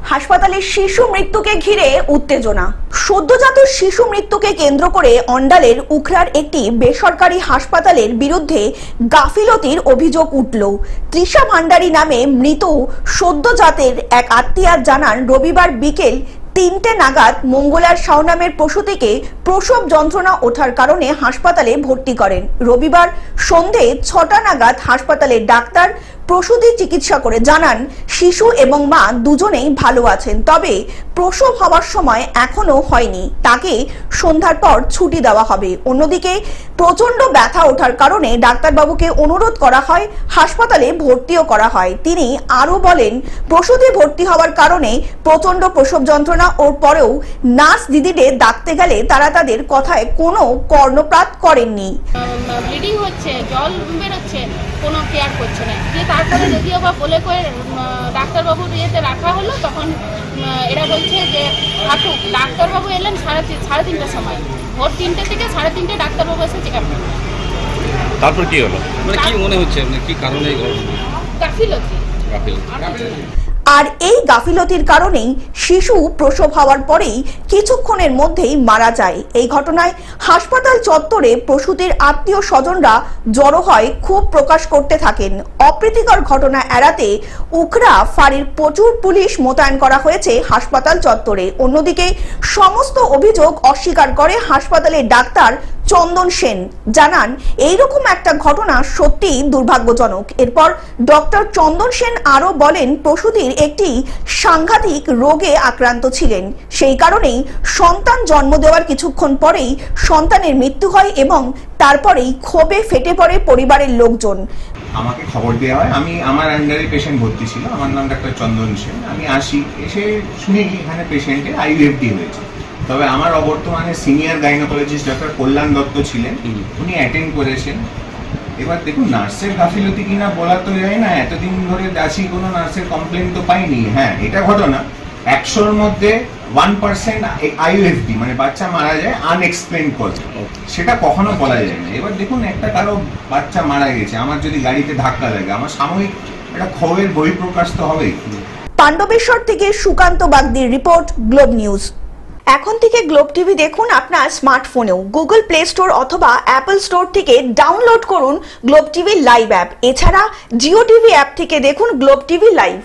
হাসপাতালে শিশু মৃত্যুকে ঘিরে উত্তেজনা। সদ্যজাত শিশু মৃত্যুকে কেন্দ্র করে অন্ডালের উখড়ার একটি বেসরকারি হাসপাতালের বিরুদ্ধে গাফিলতির অভিযোগ উঠল। তৃষা ভান্ডারী নামে মৃত সদ্যজাতের এক আত্মীয়া জানান, রবিবার বিকেল 3টে নাগাদ মঙ্গলার সাউ নামের প্রসূতিকে প্রসব যন্ত্রণা ওঠার কারণে হাসপাতালে ভর্তি করেন। রবিবার সন্ধে 6টা নাগাদ হাসপাতালের ডাক্তার প্রসূতি চিকিৎসা করে জানান, শিশু এবং মা দুজনেই ভালো আছেন, তবে প্রসব হওয়ার সময় এখনো হয়নি, তাকে সন্ধ্যার পর ছুটি দেওয়া হবে। অন্যদিকে প্রচন্ড ব্যথা ওঠার কারণে ডাক্তারবাবুকে অনুরোধ করা হয়, হাসপাতালে ভর্তিও করা হয়। তিনি আরো বলেন, প্রসূতি ভর্তি হওয়ার কারণে প্রচন্ড প্রসব যন্ত্রণা ওর পরেও নার্স দিদিদের ডাকতে গেলে তারা তাদের কথায় কোনো কর্ণপাত করেননি। ব্লিডিং হচ্ছে, জল বেরোচ্ছে, কোনো কেয়ার করছে না। তারপরে যদিও বা বলে করে ডাক্তারবাবুর ইয়েতে রাখা হলো, তখন এরা বলছে যে থাকুক। ডাক্তারবাবু এলেন সাড়ে 3টার সময়, ভোর 3টে থেকে 3:30 ডাক্তারবাবু এসে চেক আপ করলেন। তারপর কি হলো, মানে কি মনে হচ্ছে কি কারণে? গাফিলতি। আর এই গাফিলতির কারণেই শিশু প্রসব হওয়ার পরেই কিছুক্ষণের মধ্যেই মারা যায়। এই ঘটনায় হাসপাতাল চত্বরে প্রসূতির আত্মীয় স্বজনরা জড়ো হয়, ক্ষোভ প্রকাশ করতে থাকেন। অপ্রীতিকর ঘটনা এড়াতে উখড়া ফাঁড়ির প্রচুর পুলিশ মোতায়েন করা হয়েছে হাসপাতাল চত্বরে। অন্যদিকে সমস্ত অভিযোগ অস্বীকার করে হাসপাতালের ডাক্তার চন্দন সেন, জানান এইরকম একটা ঘটনা সত্যিই দুর্ভাগ্যজনক। এরপর ডক্টর চন্দন সেন আরো বলেন, প্রসূতির একটি সাংঘাতিক রোগে আক্রান্ত ছিলেন, সেই কারণেই সন্তান জন্ম দেওয়ার কিছুক্ষণ পরেই সন্তানের মৃত্যু হয় এবং তারপরেই ক্ষোভে ফেটে পড়ে পরিবারের লোকজন। আমাকে খবর দেওয়া হয়, আমি আমার আন্ডারে পেশেন্ট ভর্তি ছিল, আমার নাম ডাক্তার চন্দন সেন। আমি আসি, এসে শুনি এখানে পেশেন্টের আইভিএফডি হয়েছে। তবে আমার অবর্তমানে সিনিয়র গাইনোকোলজিস্ট ডক্টর কল্যাণ দত্ত ছিলেন, উনি অ্যাটেন্ড করেছেন। এবার দেখুন, নার্সের গাফিলতি কিনা বলা তো যায় না, এতদিন ধরে আছি কোনো নার্সের কমপ্লেন তো পাইনি। হ্যাঁ, এটা ঘটনা 100-র মধ্যে 1% আইইউএফডি মানে বাচ্চা মারা যায় আনএক্সপ্লেইনড কজ, সেটা কখনো বলা যায় না। এবার দেখুন, একটা কারো বাচ্চা মারা গেছে, আমার যদি গাড়িতে ধাক্কা লাগে, আমার সাময়িক একটা ক্ষোভের বহিঃপ্রকাশ তো হবেই। পাণ্ডবেশ্বর থেকে সুকান্ত বাগদির রিপোর্ট, গ্লোব নিউজ। এখন থেকে গ্লোব টিভি দেখুন আপনার স্মার্টফোনেও। গুগল প্লে স্টোর অথবা অ্যাপল স্টোর থেকে ডাউনলোড করুন গ্লোব টিভি লাইভ অ্যাপ। এছাড়া জিও টিভি অ্যাপ থেকে দেখুন গ্লোব টিভি লাইভ।